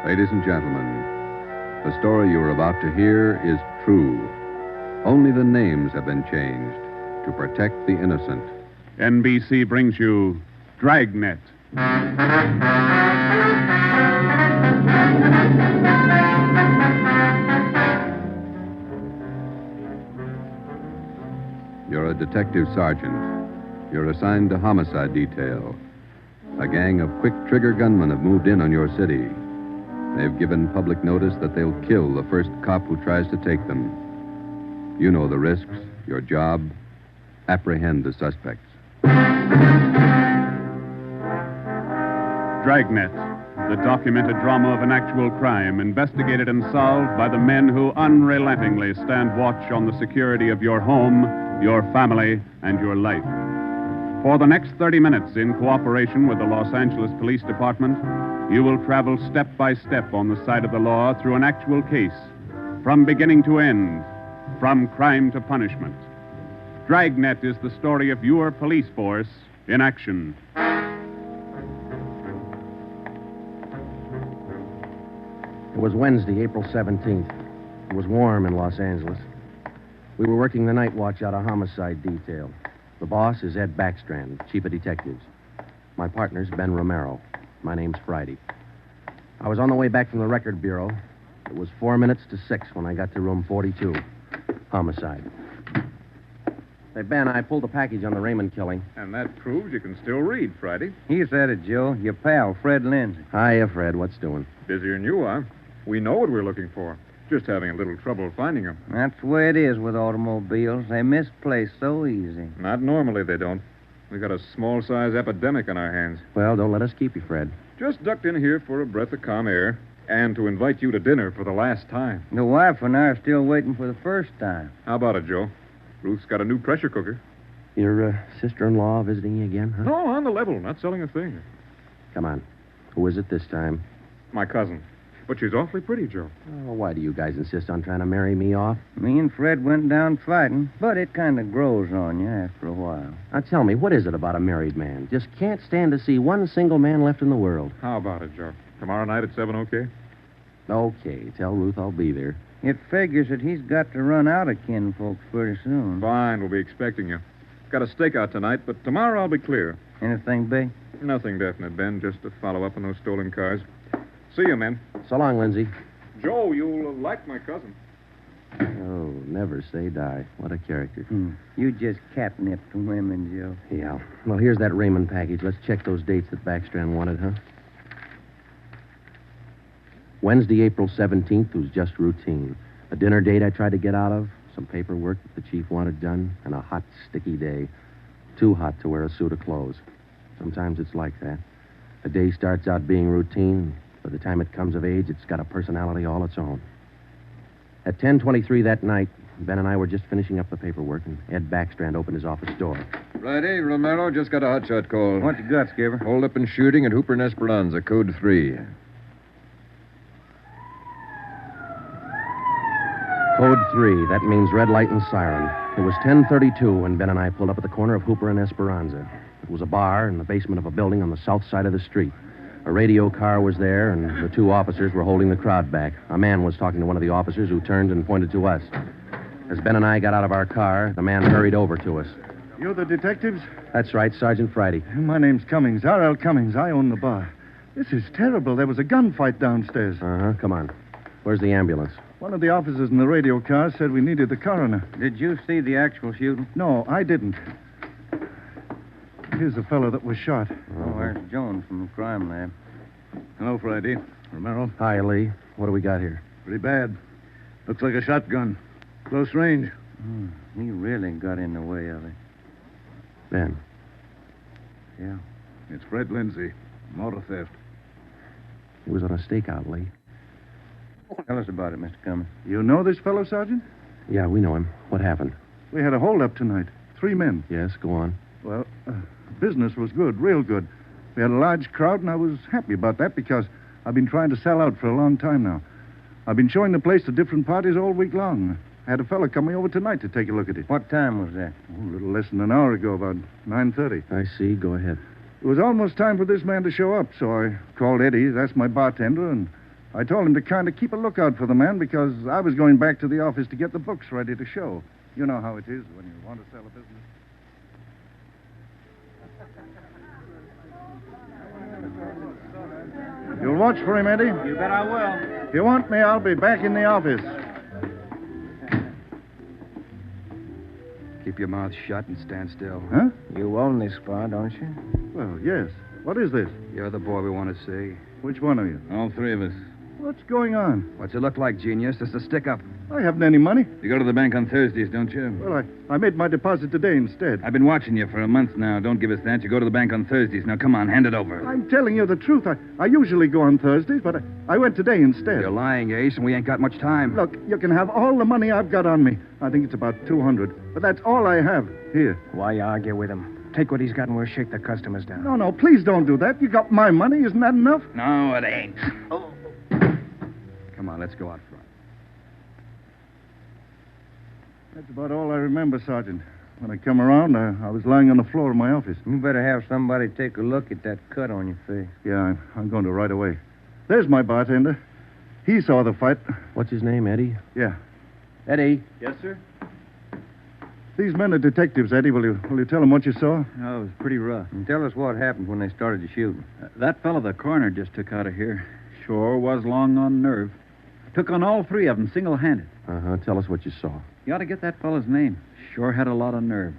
Ladies and gentlemen, the story you are about to hear is true. Only the names have been changed to protect the innocent. NBC brings you Dragnet. You're a detective sergeant. You're assigned to homicide detail. A gang of quick-trigger gunmen have moved in on your city. They've given public notice that they'll kill the first cop who tries to take them. You know the risks. Your job, apprehend the suspects. Dragnet, the documented drama of an actual crime, investigated and solved by the men who unrelentingly stand watch on the security of your home, your family, and your life. For the next 30 minutes, in cooperation with the Los Angeles Police Department, you will travel step by step on the side of the law through an actual case, from beginning to end, from crime to punishment. Dragnet is the story of your police force in action. It was Wednesday, April 17th. It was warm in Los Angeles. We were working the night watch out of homicide detail. The boss is Ed Backstrand, chief of detectives. My partner's Ben Romero. My name's Friday. I was on the way back from the record bureau. It was 4 minutes to 6 when I got to room 42. Homicide. Hey, Ben, I pulled a package on the Raymond killing. And that proves you can still read, Friday. He said it, Joe. Your pal, Fred Lindsay. Hiya, Fred. What's doing? Busier than you are. We know what we're looking for. Just having a little trouble finding them. That's the way it is with automobiles. They misplace so easy. Not normally, they don't. We've got a small-size epidemic on our hands. Well, don't let us keep you, Fred. Just ducked in here for a breath of calm air and to invite you to dinner for the last time. The wife and I are still waiting for the first time. How about it, Joe? Ruth's got a new pressure cooker. Your sister-in-law visiting you again, huh? No, on the level. Not selling a thing. Come on. Who is it this time? My cousin. But she's awfully pretty, Joe. Oh, why do you guys insist on trying to marry me off? Me and Fred went down fighting, but it kind of grows on you after a while. Now, tell me, what is it about a married man? Just can't stand to see one single man left in the world. How about it, Joe? Tomorrow night at 7, okay? Okay, tell Ruth I'll be there. It figures that he's got to run out of kinfolks pretty soon. Fine, we'll be expecting you. Got a stakeout tonight, but tomorrow I'll be clear. Anything big? Nothing definite, Ben. Just to follow up on those stolen cars. See you, men. So long, Lindsay. Joe, you'll like my cousin. Oh, never say die. What a character. You just catnip to women, Joe. Yeah. Well, here's that Raymond package. Let's check those dates that Backstrand wanted, huh? Wednesday, April 17th was just routine. A dinner date I tried to get out of, some paperwork that the chief wanted done, and a hot, sticky day. Too hot to wear a suit of clothes. Sometimes it's like that. A day starts out being routine. By the time it comes of age, it's got a personality all its own. At 10:23 that night, Ben and I were just finishing up the paperwork, and Ed Backstrand opened his office door. Friday, Romero, just got a hotshot call. What you got, Skipper? Hold up and shooting at Hooper and Esperanza, code 3. Code 3, that means red light and siren. It was 10:32 when Ben and I pulled up at the corner of Hooper and Esperanza. It was a bar in the basement of a building on the south side of the street. A radio car was there, and the two officers were holding the crowd back. A man was talking to one of the officers who turned and pointed to us. As Ben and I got out of our car, the man hurried over to us. You're the detectives? That's right, Sergeant Friday. My name's Cummings, R.L. Cummings. I own the bar. This is terrible. There was a gunfight downstairs. Uh-huh, come on. Where's the ambulance? One of the officers in the radio car said we needed the coroner. Did you see the actual shooting? No, I didn't. Here's the fellow that was shot. Oh, there's Jones from the crime lab. Hello, Friday. Romero. Hi, Lee. What do we got here? Pretty bad. Looks like a shotgun. Close range. He really got in the way of it. Ben. Yeah. It's Fred Lindsay. Motor theft. He was on a stakeout, Lee. Tell us about it, Mr. Cummings. You know this fellow, Sergeant? Yeah, we know him. What happened? We had a holdup tonight. 3 men. Yes, go on. Well, business was good, real good. We had a large crowd, and I was happy about that because I've been trying to sell out for a long time now. I've been showing the place to different parties all week long. I had a fella coming over tonight to take a look at it. What time was that? Oh, a little less than an hour ago, about 9:30. I see. Go ahead. It was almost time for this man to show up, so I called Eddie, that's my bartender, and I told him to kind of keep a lookout for the man because I was going back to the office to get the books ready to show. You know how it is when you want to sell a business. You'll watch for him, Eddie? You bet I will. If you want me, I'll be back in the office. Keep your mouth shut and stand still. Huh? You own this bar, don't you? Well, yes. What is this? You're the boy we want to see. Which one of you? All three of us. What's going on? What's it look like, genius? Just a stick-up. I haven't any money. You go to the bank on Thursdays, don't you? Well, I made my deposit today instead. I've been watching you for a month now. Don't give us that. You go to the bank on Thursdays. Now, come on, hand it over. I'm telling you the truth. I usually go on Thursdays, but I went today instead. You're lying, Ace, and we ain't got much time. Look, you can have all the money I've got on me. I think it's about 200. But that's all I have. Here. Why argue with him? Take what he's got and we'll shake the customers down. No, please don't do that. You got my money. Isn't that enough? No, it ain't. Come on, let's go out front. That's about all I remember, Sergeant. When I come around, I was lying on the floor of my office. You better have somebody take a look at that cut on your face. Yeah, I'm going to right away. There's my bartender. He saw the fight. What's his name, Eddie? Yeah. Eddie. Yes, sir? These men are detectives, Eddie. Will you tell them what you saw? Oh, it was pretty rough. And tell us what happened when they started to shoot. That fellow the coroner just took out of here sure was long on nerve. Took on all three of them single-handed. Uh-huh. Tell us what you saw. You ought to get that fellow's name. Sure had a lot of nerve.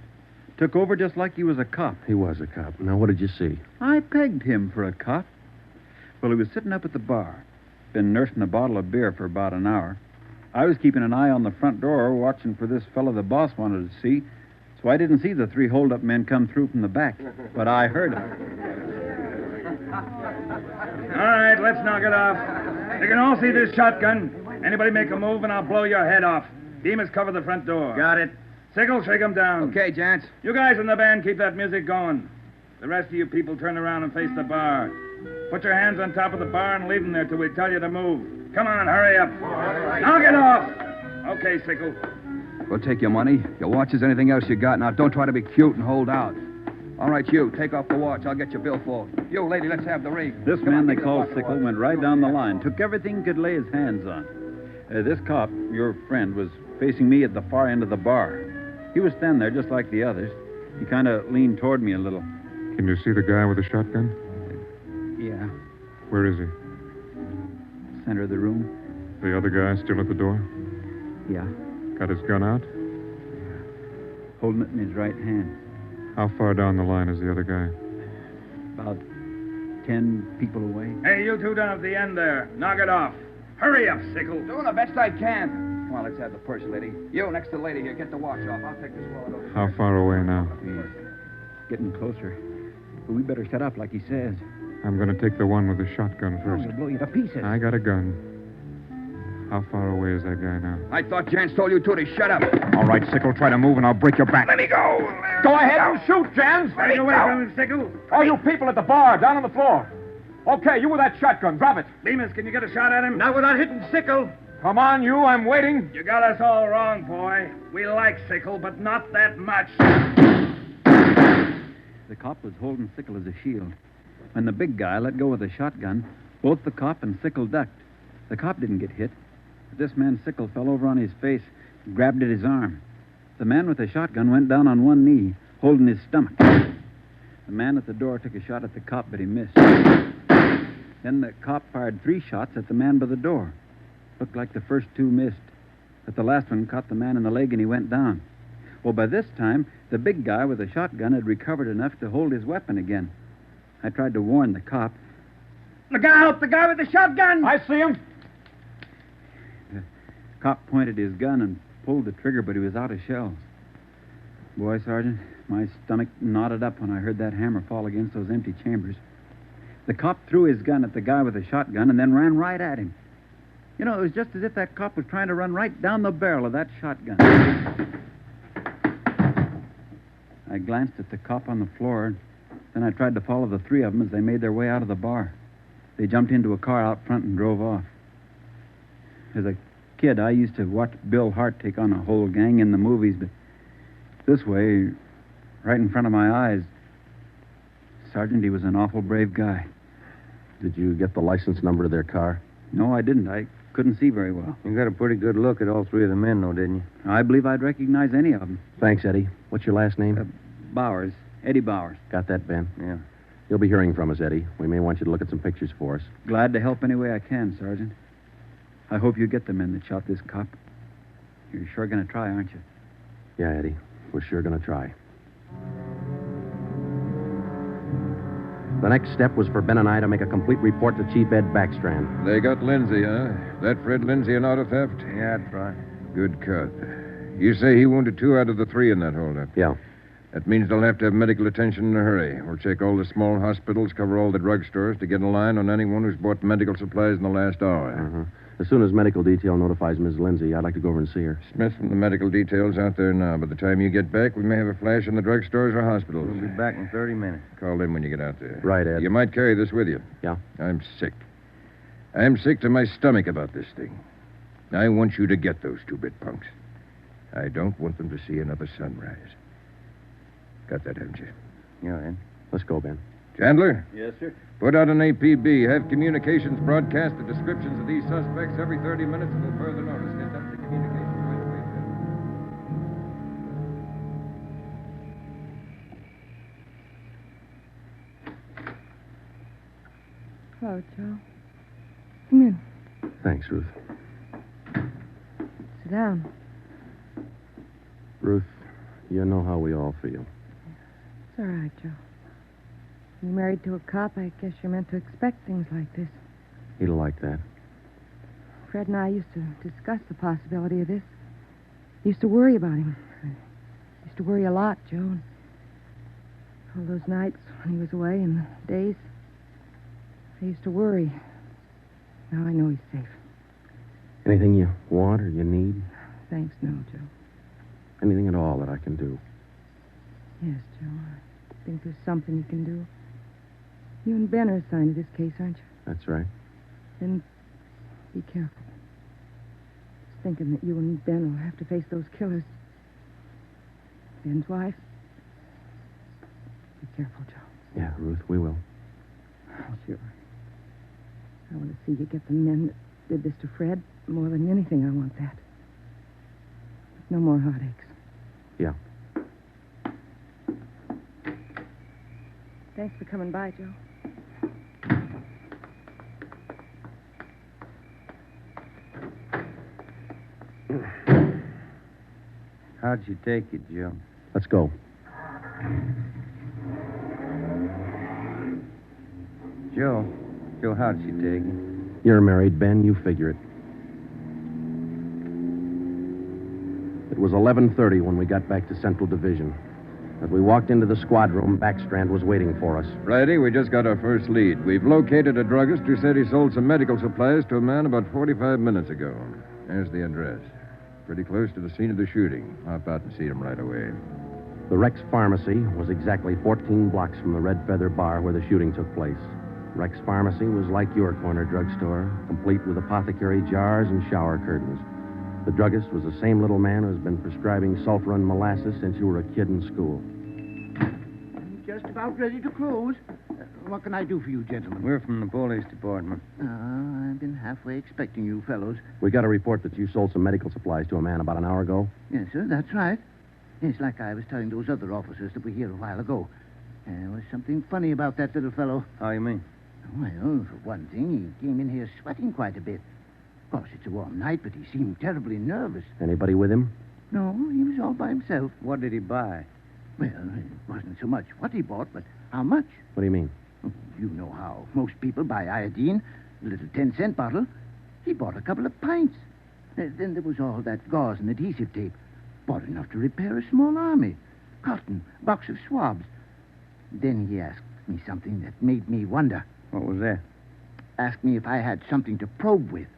Took over just like he was a cop. He was a cop. Now, what did you see? I pegged him for a cop. Well, he was sitting up at the bar. Been nursing a bottle of beer for about an hour. I was keeping an eye on the front door, watching for this fellow the boss wanted to see. So I didn't see the three hold-up men come through from the back. But I heard them. All right, let's knock it off. You can all see this shotgun. Anybody make a move and I'll blow your head off. Demas, cover the front door. Got it. Sickle, shake him down. Okay, gents. You guys in the band, keep that music going. The rest of you people turn around and face the bar. Put your hands on top of the bar and leave them there till we tell you to move. Come on, hurry up. Knock it off. Okay, Sickle. We'll take your money, your watches, anything else you got. Now, don't try to be cute and hold out. All right, you, take off the watch. I'll get your billfold. You, lady, let's have the ring. This Come man on, they give me the call watch. Sickle went right down the line, took everything he could lay his hands on. This cop, your friend, was facing me at the far end of the bar. He was standing there just like the others. He kind of leaned toward me a little. Can you see the guy with the shotgun? Yeah, Where is he? center of the room. The other guy still at the door? Yeah, Got his gun out? holding it in his right hand. How far down the line is the other guy? About 10 people away. Hey, you two down at the end there. Knock it off. Hurry up, Sickle. Doing the best I can. Come on, let's have the purse, lady. You, next to the lady here, get the watch off. I'll take this wallet over. How far away now? He's getting closer. But we better shut up like he says. I'm going to take the one with the shotgun first. He'll blow you to pieces. I got a gun. How far away is that guy now? I thought Jans told you two to shut up. All right, Sickle, try to move and I'll break your back. Let me go. Go ahead, don't shoot, Jans. Stay away from him, Sickle. All you people at the bar, down on the floor. Okay, you with that shotgun, drop it. Demas, can you get a shot at him? Not without hitting Sickle. Come on, you, I'm waiting. You got us all wrong, boy. We like Sickle, but not that much. The cop was holding Sickle as a shield. When the big guy let go of the shotgun, both the cop and Sickle ducked. The cop didn't get hit. But this man Sickle fell over on his face, grabbed at his arm. The man with the shotgun went down on one knee, holding his stomach. The man at the door took a shot at the cop, but he missed. Then the cop fired 3 shots at the man by the door. Looked like the first 2 missed, but the last one caught the man in the leg and he went down. Well, by this time, the big guy with the shotgun had recovered enough to hold his weapon again. I tried to warn the cop. Look out! The guy with the shotgun! I see him. The cop pointed his gun and pulled the trigger, but he was out of shells. Boy, Sergeant, my stomach knotted up when I heard that hammer fall against those empty chambers. The cop threw his gun at the guy with the shotgun and then ran right at him. You know, it was just as if that cop was trying to run right down the barrel of that shotgun. I glanced at the cop on the floor, and then I tried to follow the 3 of them as they made their way out of the bar. They jumped into a car out front and drove off. As I kid, I used to watch Bill Hart take on a whole gang in the movies, but this way, right in front of my eyes, Sergeant, he was an awful brave guy. Did you get the license number of their car? No, I didn't. I couldn't see very well. You got a pretty good look at all three of the men, though, didn't you? I believe I'd recognize any of them. Thanks, Eddie. What's your last name? Bowers. Eddie Bowers. Got that, Ben? Yeah. You'll be hearing from us, Eddie. We may want you to look at some pictures for us. Glad to help any way I can, Sergeant. I hope you get the men that shot this cop. You're sure going to try, aren't you? Yeah, Eddie. We're sure going to try. The next step was for Ben and I to make a complete report to Chief Ed Backstrand. They got Lindsay, huh? That Fred Lindsay an auto theft? Yeah, that's right. Good cut. You say he wounded 2 out of the 3 in that holdup? Yeah. That means they'll have to have medical attention in a hurry. We'll check all the small hospitals, cover all the drugstores to get a line on anyone who's bought medical supplies in the last hour. Uh-huh. As soon as medical detail notifies Miss Lindsay, I'd like to go over and see her. Smith from the medical detail's out there now. By the time you get back, we may have a flash in the drugstores or hospitals. We'll be back in 30 minutes. Call in when you get out there. Right, Ed. You might carry this with you. Yeah? I'm sick. I'm sick to my stomach about this thing. I want you to get those 2-bit punks. I don't want them to see another sunrise. Got that, haven't you? Yeah, Ed. Let's go, Ben. Chandler? Yes, sir. Put out an APB. Have communications broadcast the descriptions of these suspects every 30 minutes until further notice. Get that to communications right away, Hello, Joe. Come in. Thanks, Ruth. Sit down. Ruth, you know how we all feel. It's all right, Joe. You're married to a cop, I guess you're meant to expect things like this. He'd like that. Fred and I used to discuss the possibility of this. Used to worry about him. I used to worry a lot, Joe. And all those nights when he was away and the days, I used to worry. Now I know he's safe. Anything you want or you need? Thanks, no, Joe. Anything at all that I can do? Yes, Joe. I think there's something you can do. You and Ben are assigned to this case, aren't you? That's right. Then be careful. Just thinking that you and Ben will have to face those killers. Ben's wife. Be careful, Joe. Yeah, Ruth, we will. Oh, sure. I want to see you get the men that did this to Fred. More than anything, I want that. No more heartaches. Yeah. Thanks for coming by, Joe. How'd you take it, Joe? Let's go. Joe, how'd she take it? You're married, Ben. You figure it. It was 11:30 when we got back to Central Division. As we walked into the squad room, Backstrand was waiting for us. Friday, we just got our first lead. We've located a druggist who said he sold some medical supplies to a man about 45 minutes ago. There's the address. Pretty close to the scene of the shooting. Hop out and see him right away. The Rex Pharmacy was exactly 14 blocks from the Red Feather Bar where the shooting took place. Rex Pharmacy was like your corner drugstore, complete with apothecary jars and shower curtains. The druggist was the same little man who's been prescribing sulfur and molasses since you were a kid in school. I'm just about ready to close. What can I do for you, gentlemen? We're from the police department. I've been halfway expecting you fellows. We got a report that you sold some medical supplies to a man about an hour ago. Yes, sir, that's right. It's like I was telling those other officers that were here a while ago. There was something funny about that little fellow. How you mean? Well, for one thing, he came in here sweating quite a bit. Of course, it's a warm night, but he seemed terribly nervous. Anybody with him? No, he was all by himself. What did he buy? Well, it wasn't so much what he bought, but how much. What do you mean? You know how most people buy iodine, a little 10-cent bottle. He bought a couple of pints. Then there was all that gauze and adhesive tape. Bought enough to repair a small army. Cotton, box of swabs. Then he asked me something that made me wonder. What was that? Asked me if I had something to probe with.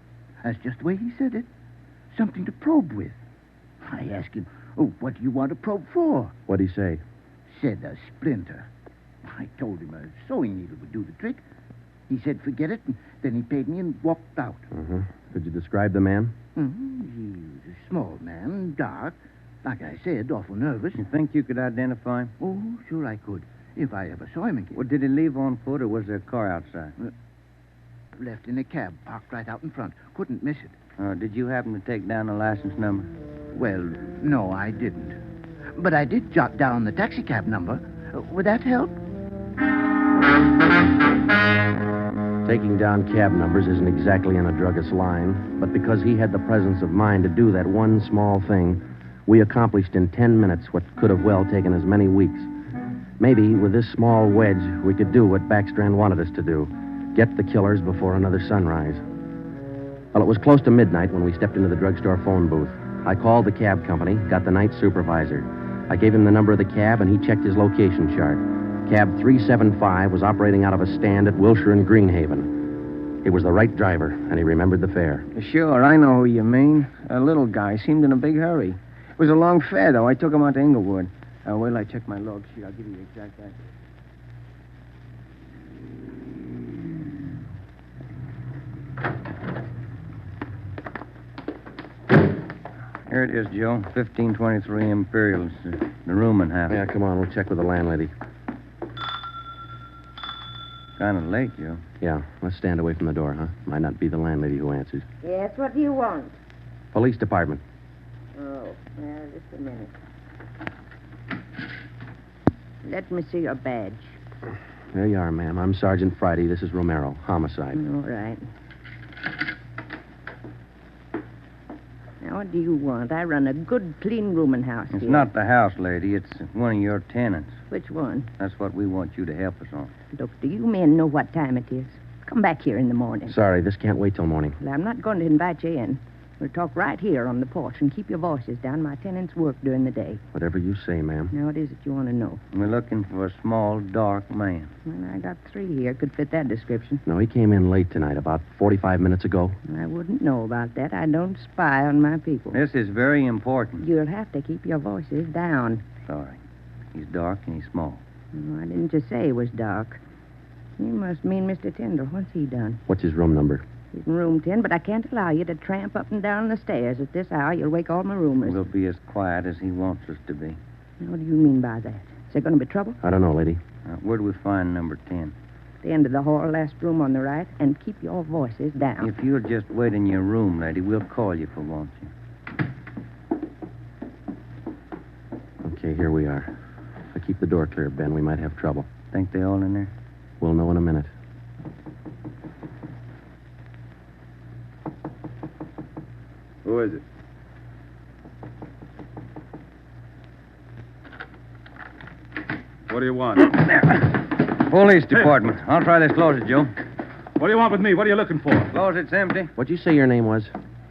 That's just the way he said it. Something to probe with. I asked him, what do you want to probe for? What'd he say? Said a splinter. I told him a sewing needle would do the trick. He said, forget it, and then he paid me and walked out. Uh-huh. Could you describe the man? He was a small man, dark. Like I said, awful nervous. You think you could identify him? Oh, sure I could. If I ever saw him again. Well, did he leave on foot or was there a car outside? Left in a cab, parked right out in front. Couldn't miss it. Did you happen to take down the license number? Well, no, I didn't. But I did jot down the taxicab number. Would that help? Taking down cab numbers isn't exactly in a druggist's line, but because he had the presence of mind to do that one small thing, we accomplished in 10 minutes what could have well taken as many weeks. Maybe with this small wedge, we could do what Backstrand wanted us to do, get the killers before another sunrise. Well, it was close to midnight when we stepped into the drugstore phone booth. I called the cab company, got the night supervisor. I gave him the number of the cab, and he checked his location chart. Cab 375 was operating out of a stand at Wilshire and Greenhaven. He was the right driver, and he remembered the fare. Sure, I know who you mean. A little guy. Seemed in a big hurry. It was a long fare, though. I took him out to Inglewood. Wait till I check my log sheet. I'll give you the exact address. Here it is, Joe. 1523 Imperial. It's the rooming house. Yeah, come on. We'll check with the landlady. Kind of late, Joe. Yeah, let's stand away from the door, huh? Might not be the landlady who answers. Yes, what do you want? Police department. Oh, well, just a minute. Let me see your badge. There you are, ma'am. I'm Sergeant Friday. This is Romero. Homicide. All right. Now, what do you want? I run a good, clean rooming house It's here. not the house, lady. It's one of your tenants. Which one? That's what we want you to help us on. Look, do you men know what time it is? Come back here in the morning. Sorry, this can't wait till morning. Well, I'm not going to invite you in. We'll talk right here on the porch and keep your voices down. My tenants work during the day. Whatever you say, ma'am. Now, what is it you want to know? We're looking for a small, dark man. Well, I got 3 here. Could fit that description. No, he came in late tonight, about 45 minutes ago. I wouldn't know about that. I don't spy on my people. This is very important. You'll have to keep your voices down. Sorry. He's dark and he's small. Oh, I didn't just say he was dark. You must mean Mr. Tyndall. What's he done? What's his room number? He's in room 10, but I can't allow you to tramp up and down the stairs at this hour. You'll wake all my roomers. We'll be as quiet as he wants us to be. Now, what do you mean by that? Is there going to be trouble? I don't know, lady. Where do we find number 10? The end of the hall, last room on the right, and keep your voices down. If you'll just wait in your room, lady, we'll call you if we want you. Okay, here we are. If I keep the door clear, Ben, we might have trouble. Think they all in there? We'll know in a minute. Who is it? What do you want? Police department. I'll try this closet, Joe. What do you want with me? What are you looking for? Closet's empty. What'd you say your name was?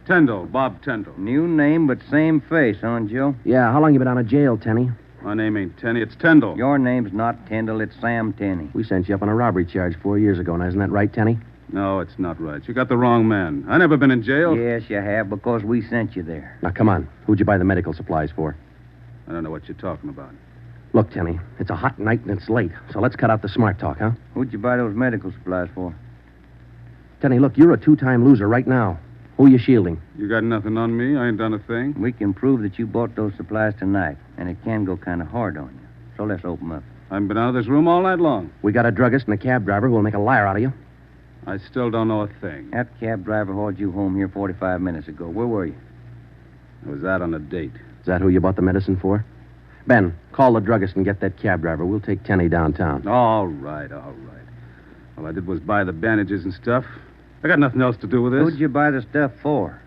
Tyndall, Bob Tyndall. New name, but same face, huh, Joe? Yeah, how long you been out of jail, Tenny? My name ain't Tenney, it's Tyndall. Your name's not Tyndall, it's Sam Tenney. We sent you up on a robbery charge 4 years ago. Now, isn't that right, Tenny? No, it's not right. You got the wrong man. I never been in jail. Yes, you have, because we sent you there. Now, come on. Who'd you buy the medical supplies for? I don't know what you're talking about. Look, Tenny, it's a hot night and it's late, so let's cut out the smart talk, huh? Who'd you buy those medical supplies for? Tenny, look, you're a 2-time loser right now. Who are you shielding? You got nothing on me? I ain't done a thing. We can prove that you bought those supplies tonight, and it can go kind of hard on you. So let's open up. I haven't been out of this room all night long. We got a druggist and a cab driver who will make a liar out of you. I still don't know a thing. That cab driver hauled you home here 45 minutes ago. Where were you? I was out on a date. Is that who you bought the medicine for? Ben, call the druggist and get that cab driver. We'll take Tenny downtown. All right. All I did was buy the bandages and stuff. I got nothing else to do with this. Who'd you buy the stuff for?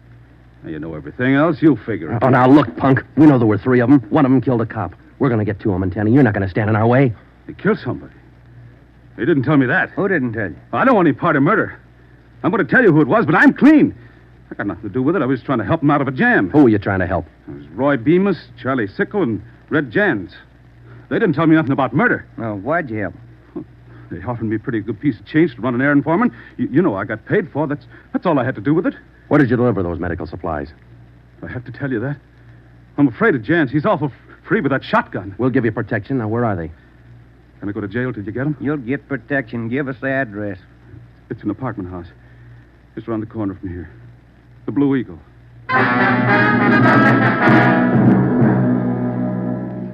Now, you know everything else. You figure it. Oh, now, look, punk. We know there were 3 of them. One of them killed a cop. We're going to get to him, and Tenny, you're not going to stand in our way. They killed somebody. They didn't tell me that. Who didn't tell you? I don't want any part of murder. I'm going to tell you who it was, but I'm clean. I got nothing to do with it. I was trying to help him out of a jam. Who were you trying to help? It was Roy Bemis, Charlie Sickle, and Red Jans. They didn't tell me nothing about murder. Oh, why'd you help? They offered me a pretty good piece of change to run an errand for them. You know I got paid for. That's all I had to do with it. Where did you deliver those medical supplies? I have to tell you that. I'm afraid of Jans. He's awful free with that shotgun. We'll give you protection. Now, where are they? Can I go to jail till you get them? You'll get protection. Give us the address. It's an apartment house. Just around the corner from here. The Blue Eagle.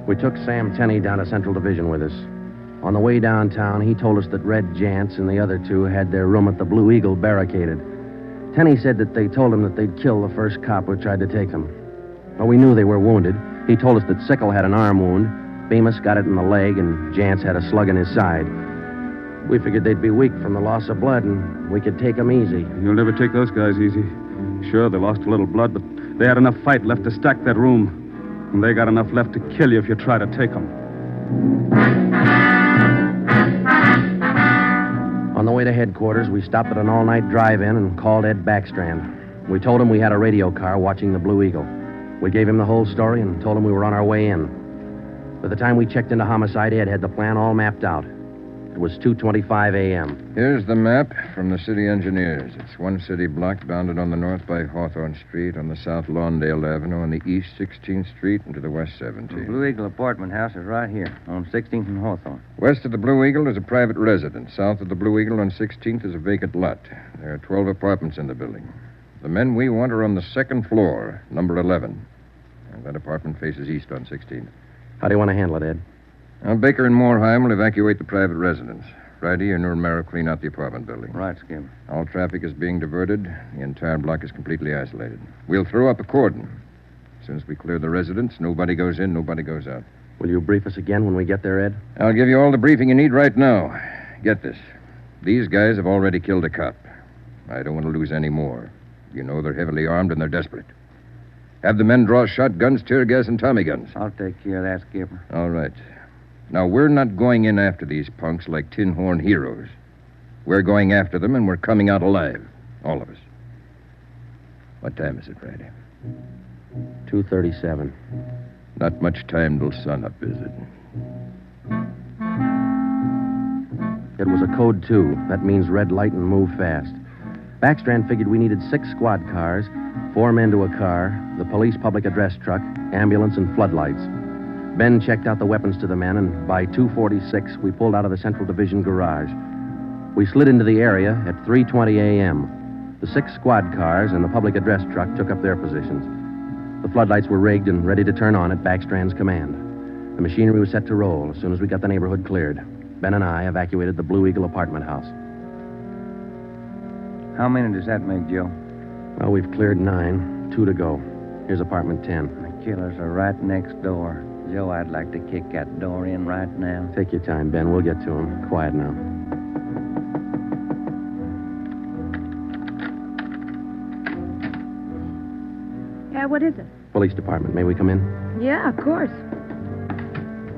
We took Sam Tenney down to Central Division with us. On the way downtown, he told us that Red Jantz and the other two had their room at the Blue Eagle barricaded. Tenney said that they told him that they'd kill the first cop who tried to take them. Well, we knew they were wounded. He told us that Sickle had an arm wound, Bemis got it in the leg, and Jantz had a slug in his side. We figured they'd be weak from the loss of blood, and we could take them easy. You'll never take those guys easy. Sure, they lost a little blood, but they had enough fight left to stack that room. And they got enough left to kill you if you try to take them. On the way to headquarters, we stopped at an all-night drive-in and called Ed Backstrand. We told him we had a radio car watching the Blue Eagle. We gave him the whole story and told him we were on our way in. By the time we checked into Homicide, Ed had the plan all mapped out. It was 2:25 a.m. Here's the map from the city engineers. It's one city block bounded on the north by Hawthorne Street, on the south Lawndale Avenue, on the east 16th Street, and to the west 17th. The Blue Eagle apartment house is right here, on 16th and Hawthorne. West of the Blue Eagle is a private residence. South of the Blue Eagle on 16th is a vacant lot. There are 12 apartments in the building. The men we want are on the second floor, number 11. And that apartment faces east on 16th. How do you want to handle it, Ed? Now, Baker and Moorheim will evacuate the private residence. Friday, you and Romero clean out the apartment building. Right, Skipper. All traffic is being diverted. The entire block is completely isolated. We'll throw up a cordon. As soon as we clear the residence, nobody goes in, nobody goes out. Will you brief us again when we get there, Ed? I'll give you all the briefing you need right now. Get this. These guys have already killed a cop. I don't want to lose any more. You know they're heavily armed and they're desperate. Have the men draw shotguns, tear gas, and Tommy guns. I'll take care of that, Skipper. All right. Now, we're not going in after these punks like tin horn heroes. We're going after them, and we're coming out alive. All of us. What time is it, Friday? 2:37. Not much time till sunup, is it? It was a code 2. That means red light and move fast. Backstrand figured we needed 6 squad cars, 4 men to a car, the police public address truck, ambulance, and floodlights. Ben checked out the weapons to the men, and by 2:46, we pulled out of the Central Division garage. We slid into the area at 3:20 a.m. The 6 squad cars and the public address truck took up their positions. The floodlights were rigged and ready to turn on at Backstrand's command. The machinery was set to roll as soon as we got the neighborhood cleared. Ben and I evacuated the Blue Eagle apartment house. How many does that make, Joe? Well, we've cleared 9, 2 to go. Here's apartment 10. The killers are right next door. Joe, I'd like to kick that door in right now. Take your time, Ben. We'll get to him. Quiet now. Yeah, what is it? Police department. May we come in? Yeah, of course.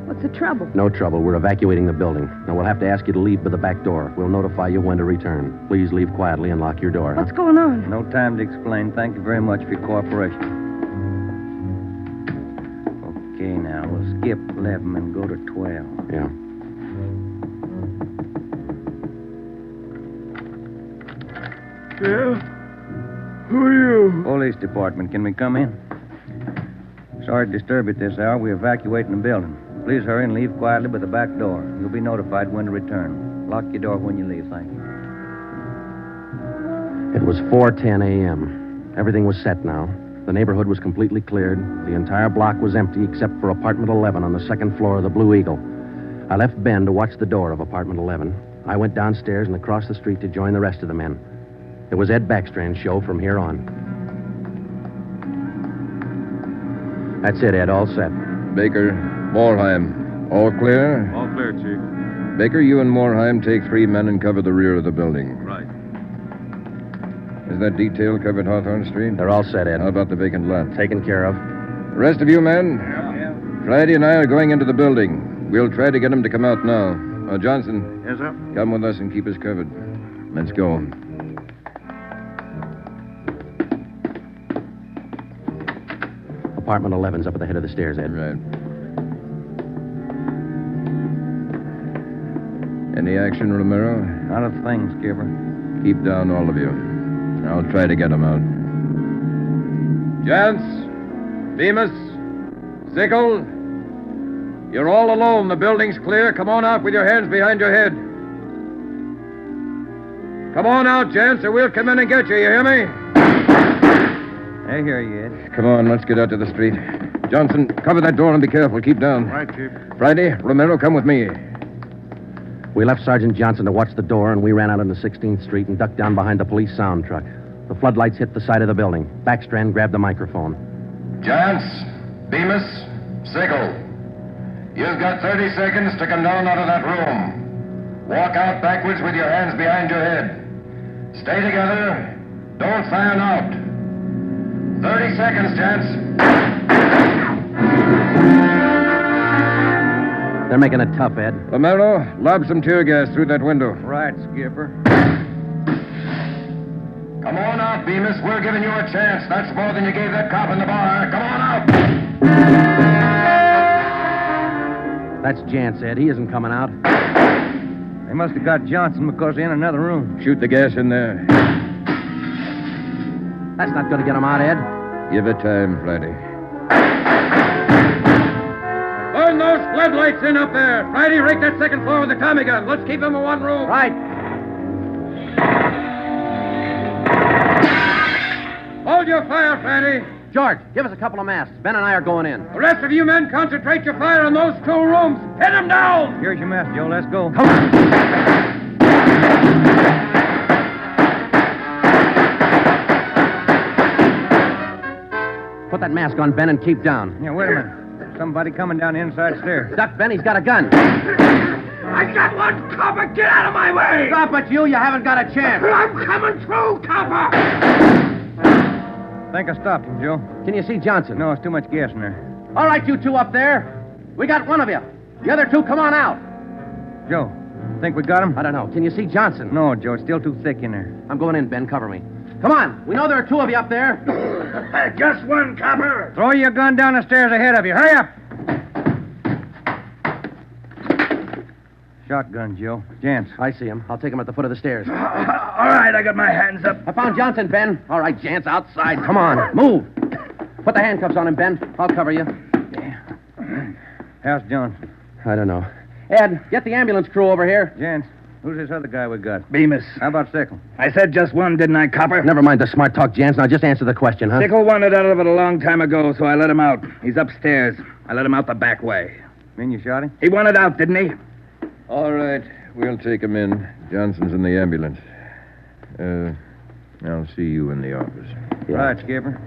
What's the trouble? No trouble. We're evacuating the building. Now, we'll have to ask you to leave by the back door. We'll notify you when to return. Please leave quietly and lock your door. What's going on? No time to explain. Thank you very much for your cooperation. Okay, now, we'll skip 11 and go to 12. Yeah. Yeah? Who are you? Police department. Can we come in? Sorry to disturb you at this hour. We're evacuating the building. Please hurry and leave quietly by the back door. You'll be notified when to return. Lock your door when you leave, thank you. It was 4:10 a.m. Everything was set now. The neighborhood was completely cleared. The entire block was empty except for apartment 11 on the second floor of the Blue Eagle. I left Ben to watch the door of apartment 11. I went downstairs and across the street to join the rest of the men. It was Ed Backstrand's show from here on. That's it, Ed. All set. Baker, Moorheim, all clear? All clear, Chief. Baker, you and Moorheim take 3 men and cover the rear of the building. Right. Is that detail covered Hawthorne Street? They're all set, Ed. How about the vacant lot? Taken care of. The rest of you men? Yeah. Friday and I are going into the building. We'll try to get them to come out now. Johnson. Yes, sir? Come with us and keep us covered. Let's go. Apartment 11's up at the head of the stairs, Ed. Right. Any action, Romero? Not a thing, Skipper. Keep down, all of you. I'll try to get them out. Jantz, Bemis, Sickle, you're all alone. The building's clear. Come on out with your hands behind your head. Come on out, Jantz, or we'll come in and get you. You hear me? I hear you, Ed. Come on, let's get out to the street. Johnson, cover that door and be careful. Keep down. Right, Chief. Friday, Romero, come with me. We left Sergeant Johnson to watch the door, and we ran out into 16th Street and ducked down behind the police sound truck. The floodlights hit the side of the building. Backstrand grabbed the microphone. Giants, Bemis, Sigel. You've got 30 seconds to come down out of that room. Walk out backwards with your hands behind your head. Stay together. Don't fan out. 30 seconds, gents. They're making it tough, Ed. Romero, lob some tear gas through that window. Right, Skipper. Come on out, Bemis. We're giving you a chance. That's more than you gave that cop in the bar. Come on out. That's Jance, Ed. He isn't coming out. They must have got Johnson because they're in another room. Shoot the gas in there. That's not going to get him out, Ed. Give it time, Friday. Burn those floodlights in up there. Friday, rake that second floor with the Tommy gun. Let's keep them in one room. Right. Hold your fire, Friday. George, give us a couple of masks. Ben and I are going in. The rest of you men concentrate your fire on those two rooms. Hit them down. Here's your mess, Joe. Let's go. Come on. Put that mask on, Ben, and keep down. Yeah, wait a minute. Somebody coming down the inside stairs. Duck, Ben. He's got a gun. I got one, copper. Get out of my way. Stop it, you. You haven't got a chance. I'm coming through, copper. I think I stopped him, Joe. Can you see Johnson? No, it's too much gas in there. All right, you two up there. We got one of you. The other two, come on out. Joe, think we got him? I don't know. Can you see Johnson? No, Joe. It's still too thick in there. I'm going in, Ben. Cover me. Come on. We know there are two of you up there. Just one, copper. Throw your gun down the stairs ahead of you. Hurry up. Shotgun, Joe. Jance. I see him. I'll take him at the foot of the stairs. All right, I got my hands up. I found Johnson, Ben. All right, Jance, outside. Come on. Move. Put the handcuffs on him, Ben. I'll cover you. How's Johnson? I don't know. Ed, get the ambulance crew over here. Jance, who's this other guy we got? Bemis. How about Sickle? I said just one, didn't I, copper? Never mind the smart talk, Jance. Now just answer the question, huh? Sickle wanted out of it a long time ago, so I let him out. He's upstairs. I let him out the back way. Mean you shot him? He wanted out, didn't he? All right. We'll take him in. Johnson's in the ambulance. I'll see you in the office. Yeah. Right, Skipper.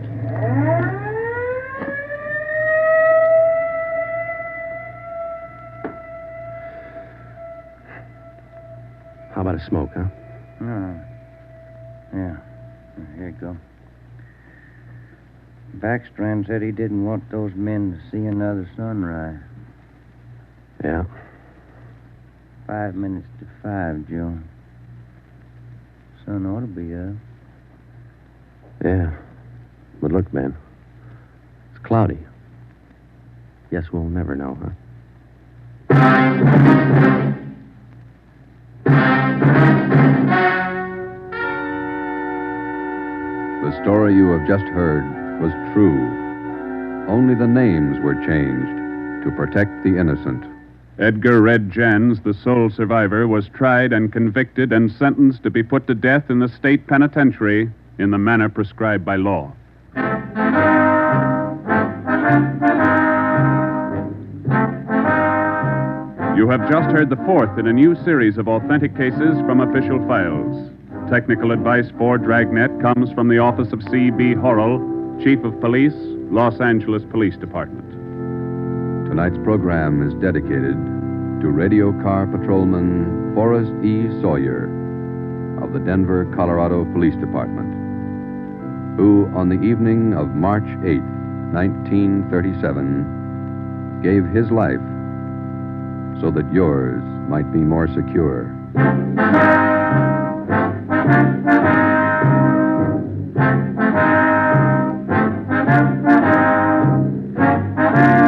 How about a smoke, huh? Yeah. Here you go. Backstrand said he didn't want those men to see another sunrise. Yeah. 5 minutes to 5, Joe. Sun ought to be up. Yeah. But look, Ben. It's cloudy. Guess we'll never know, huh? The story you have just heard was true. Only the names were changed to protect the innocent. Edgar Red Jans, the sole survivor, was tried and convicted and sentenced to be put to death in the state penitentiary in the manner prescribed by law. You have just heard the fourth in a new series of authentic cases from official files. Technical advice for Dragnet comes from the office of C.B. Horrell, Chief of Police, Los Angeles Police Department. Tonight's program is dedicated to radio car patrolman Forrest E. Sawyer of the Denver, Colorado Police Department, who, on the evening of March 8, 1937, gave his life so that yours might be more secure.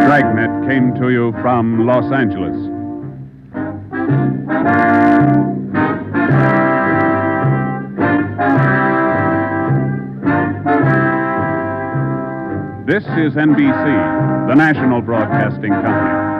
Dragnet came to you from Los Angeles. This is NBC, the national broadcasting company.